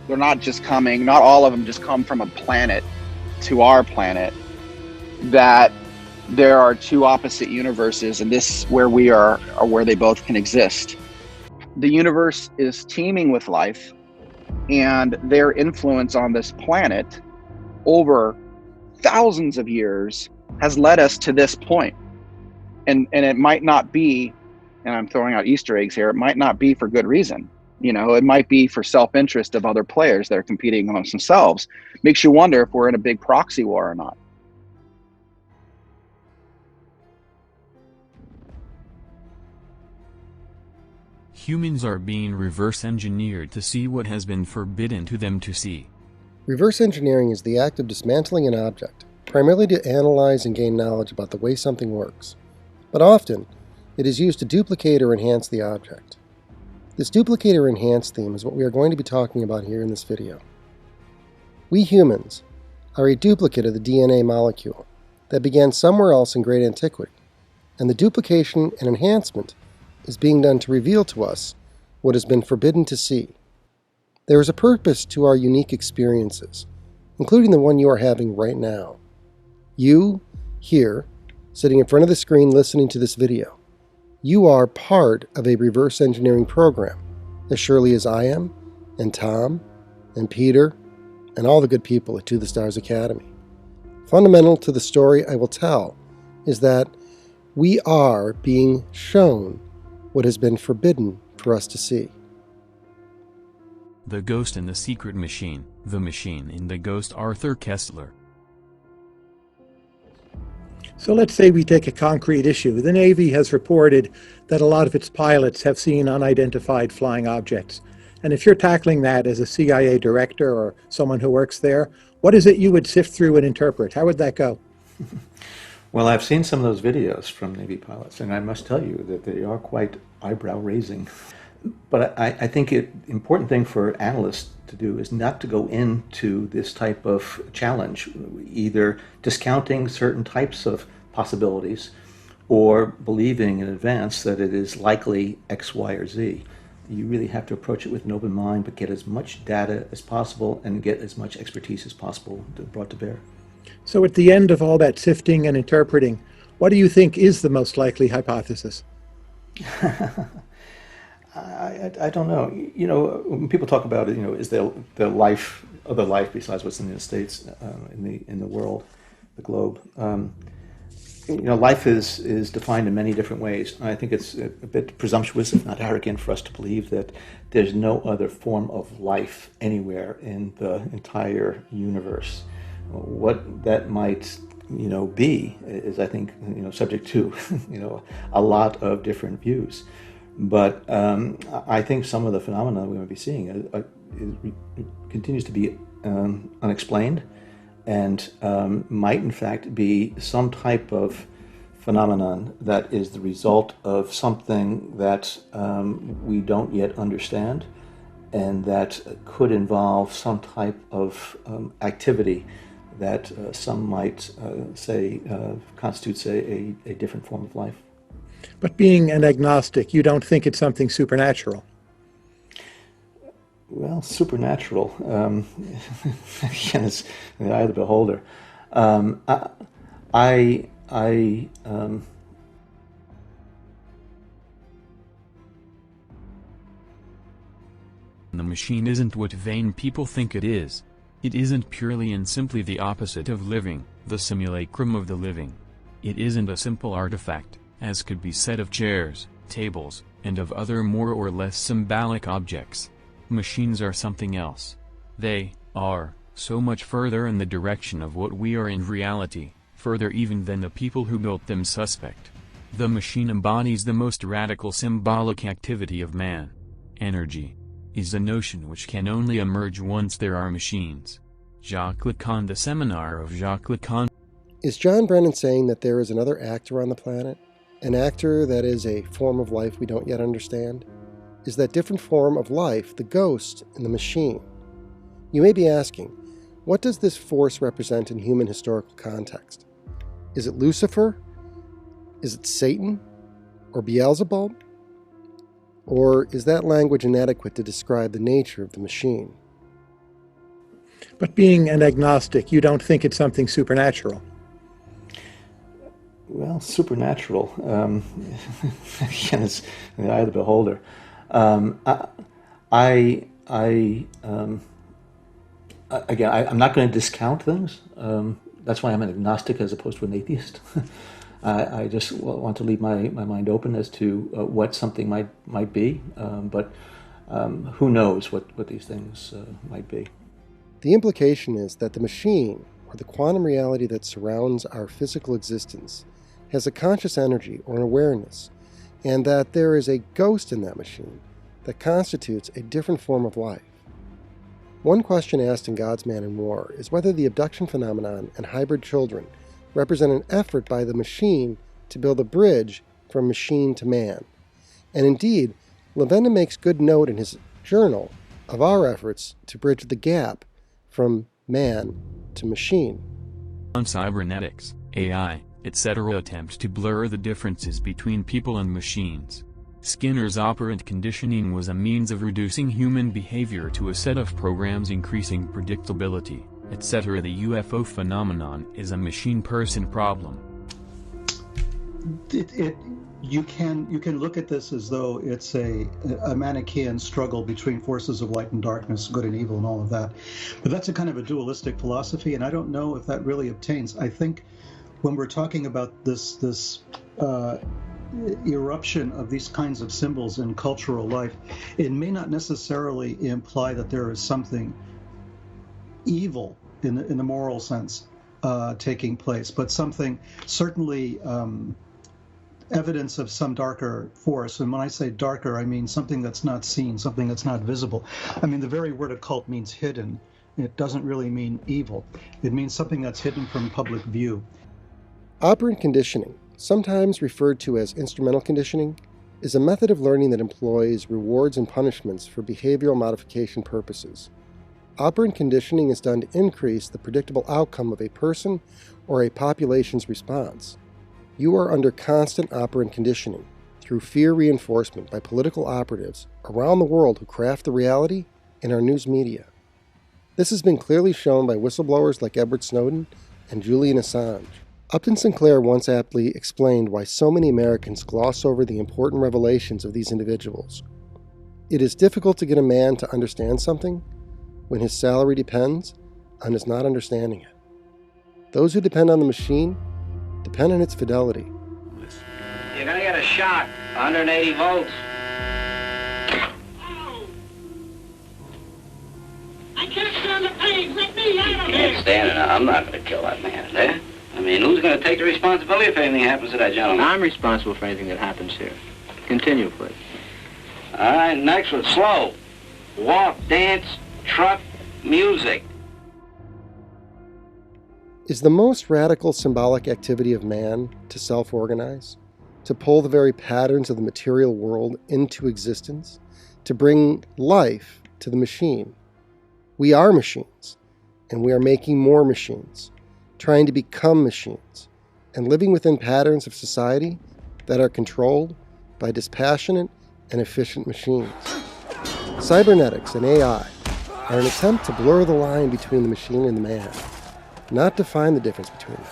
They're not just coming, not all of them just come from a planet to our planet, that there are two opposite universes, and this where we are where they both can exist. The universe is teeming with life, and their influence on this planet over thousands of years has led us to this point. And it might not be, and I'm throwing out Easter eggs here, it might not be for good reason. You know, it might be for self-interest of other players that are competing amongst themselves. Makes you wonder if we're in a big proxy war or not. Humans are being reverse engineered to see what has been forbidden to them to see. Reverse engineering is the act of dismantling an object, primarily to analyze and gain knowledge about the way something works. But often, it is used to duplicate or enhance the object. This duplicate or enhance theme is what we are going to be talking about here in this video. We humans are a duplicate of the DNA molecule that began somewhere else in great antiquity, and the duplication and enhancement is being done to reveal to us what has been forbidden to see. There is a purpose to our unique experiences, including the one you are having right now. You, here, sitting in front of the screen listening to this video, you are part of a reverse engineering program, as surely as I am, and Tom, and Peter, and all the good people at To the Stars Academy. Fundamental to the story I will tell is that we are being shown what has been forbidden for us to see. The Ghost and the Secret Machine, The Machine in the Ghost, Arthur Koestler. So let's say we take a concrete issue. The Navy has reported that a lot of its pilots have seen unidentified flying objects. And if you're tackling that as a CIA director or someone who works there, what is it you would sift through and interpret? How would that go? Well, I've seen some of those videos from Navy pilots, and I must tell you that they are quite eyebrow-raising. But I think the important thing for analysts to do is not to go into this type of challenge, either discounting certain types of possibilities or believing in advance that it is likely X, Y, or Z. You really have to approach it with an open mind, but get as much data as possible and get as much expertise as possible brought to bear. So at the end of all that sifting and interpreting, what do you think is the most likely hypothesis? I don't know. You know, when people talk about it, you know, is there other life besides what's in the States, in the world, the globe? You know, life is defined in many different ways. I think it's a bit presumptuous, if not arrogant, for us to believe that there's no other form of life anywhere in the entire universe. What that might, you know, be is, I think, you know, subject to, you know, a lot of different views. But I think some of the phenomena we might be seeing continues to be unexplained, and might in fact be some type of phenomenon that is the result of something that we don't yet understand, and that could involve some type of activity that some might say constitutes a different form of life. But being an agnostic, you don't think it's something supernatural? Well, supernatural, again, it's in the eye of the beholder. The machine isn't what vain people think it is. It isn't purely and simply the opposite of living, the simulacrum of the living. It isn't a simple artifact, as could be said of chairs, tables, and of other more or less symbolic objects. Machines are something else. They are so much further in the direction of what we are in reality, further even than the people who built them suspect. The machine embodies the most radical symbolic activity of man. Energy is a notion which can only emerge once there are machines. Jacques Lacan, The Seminar of Jacques Lacan. Is John Brennen saying that there is another actor on the planet? An actor that is a form of life we don't yet understand? Is that different form of life the ghost in the machine? You may be asking, what does this force represent in human historical context? Is it Lucifer? Is it Satan? Or Beelzebub? Or is that language inadequate to describe the nature of the machine? But being an agnostic, you don't think it's something supernatural? Well, supernatural, again, it's in the eye of the beholder. Um, I'm not going to discount things. That's why I'm an agnostic as opposed to an atheist. I just want to leave my mind open as to what something might be, but who knows what these things might be. The implication is that the machine, or the quantum reality that surrounds our physical existence, has a conscious energy or an awareness, and that there is a ghost in that machine that constitutes a different form of life. One question asked in God's Man in War is whether the abduction phenomenon and hybrid children represent an effort by the machine to build a bridge from machine to man. And indeed, Levenda makes good note in his journal of our efforts to bridge the gap from man to machine. On cybernetics, AI, etc. attempts to blur the differences between people and machines. Skinner's operant conditioning was a means of reducing human behavior to a set of programs increasing predictability, etc. The UFO phenomenon is a machine-person problem. You can look at this as though it's a Manichaean struggle between forces of light and darkness, good and evil, and all of that. But that's a kind of a dualistic philosophy, and I don't know if that really obtains. I think when we're talking about this eruption of these kinds of symbols in cultural life, it may not necessarily imply that there is something evil in the moral sense taking place, but something certainly evidence of some darker force. And when I say darker, I mean something that's not seen, something that's not visible. I mean, the very word occult means hidden. It doesn't really mean evil. It means something that's hidden from public view. Operant conditioning, sometimes referred to as instrumental conditioning, is a method of learning that employs rewards and punishments for behavioral modification purposes. Operant conditioning is done to increase the predictable outcome of a person or a population's response. You are under constant operant conditioning through fear reinforcement by political operatives around the world who craft the reality in our news media. This has been clearly shown by whistleblowers like Edward Snowden and Julian Assange. Upton Sinclair once aptly explained why so many Americans gloss over the important revelations of these individuals. It is difficult to get a man to understand something when his salary depends on his not understanding it. Those who depend on the machine depend on its fidelity. You're gonna get a shock, 180 volts. I can't stand the pain. Let me out of here. Can't stand it. I'm not gonna kill that man there. I mean, who's gonna take the responsibility if anything happens to that gentleman? I'm responsible for anything that happens here. Continue, please. All right, next one, slow. Walk, dance, truck, music. Is the most radical symbolic activity of man to self-organize, to pull the very patterns of the material world into existence, to bring life to the machine? We are machines, and we are making more machines, trying to become machines, and living within patterns of society that are controlled by dispassionate and efficient machines. Cybernetics and AI are an attempt to blur the line between the machine and the man, not define the difference between them.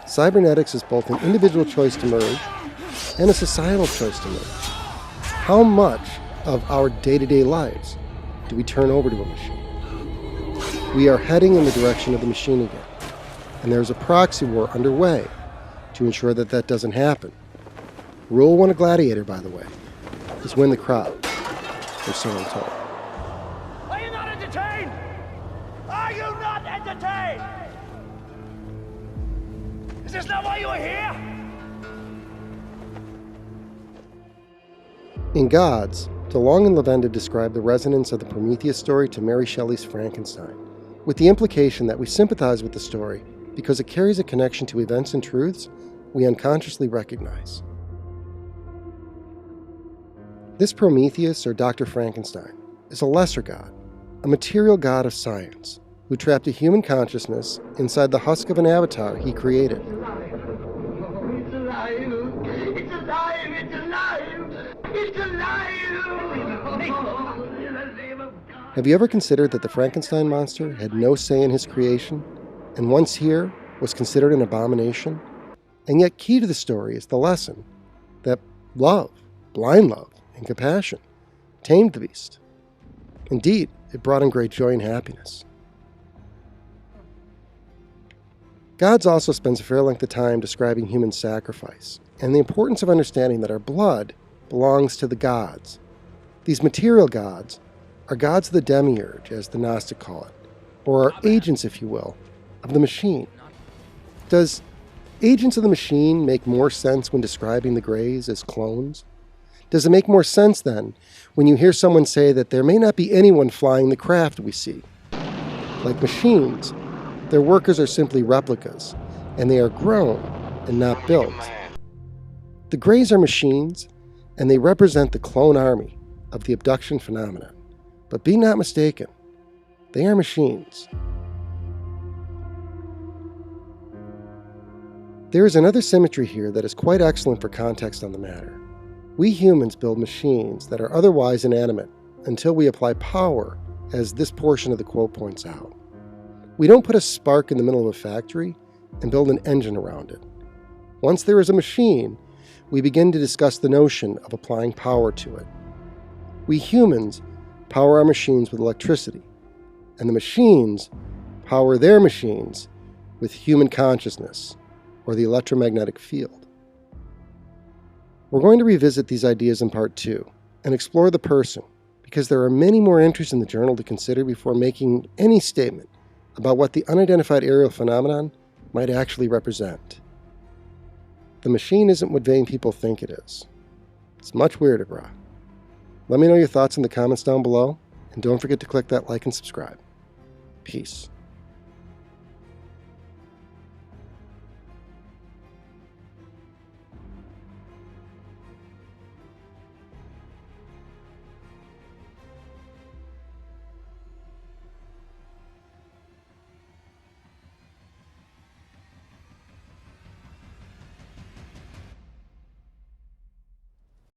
Cybernetics is both an individual choice to merge and a societal choice to merge. How much of our day-to-day lives do we turn over to a machine? We are heading in the direction of the machine again, and there is a proxy war underway to ensure that that doesn't happen. Rule 1 of Gladiator, by the way, is win the crowd, or so I'm told. Are you not entertained? Are you not entertained? Is this not why you are here? In Gods, DeLong and Levenda describe the resonance of the Prometheus story to Mary Shelley's Frankenstein, with the implication that we sympathize with the story because it carries a connection to events and truths we unconsciously recognize. This Prometheus, or Dr. Frankenstein, is a lesser god, a material god of science, who trapped a human consciousness inside the husk of an avatar he created. It's alive! It's alive! It's alive! It's alive! Have you ever considered that the Frankenstein monster had no say in his creation, and once here was considered an abomination? And yet key to the story is the lesson that love, blind love, and compassion tamed the beast. Indeed, it brought him great joy and happiness. Gods also spends a fair length of time describing human sacrifice and the importance of understanding that our blood belongs to the gods. These material gods are gods of the demiurge, as the Gnostic call it, or are agents, if you will, of the machine. Does agents of the machine make more sense when describing the Greys as clones? Does it make more sense, then, when you hear someone say that there may not be anyone flying the craft we see? Like machines, their workers are simply replicas, and they are grown and not built. The Greys are machines, and they represent the clone army of the abduction phenomenon. But be not mistaken, they are machines. There is another symmetry here that is quite excellent for context on the matter. We humans build machines that are otherwise inanimate until we apply power, as this portion of the quote points out. We don't put a spark in the middle of a factory and build an engine around it. Once there is a machine, we begin to discuss the notion of applying power to it. We humans power our machines with electricity, and the machines power their machines with human consciousness, or the electromagnetic field. We're going to revisit these ideas in part 2 and explore the person, because there are many more entries in the journal to consider before making any statement about what the unidentified aerial phenomenon might actually represent. The machine isn't what vain people think it is. It's much weirder, brah. Let me know your thoughts in the comments down below, and don't forget to click that like and subscribe. Peace.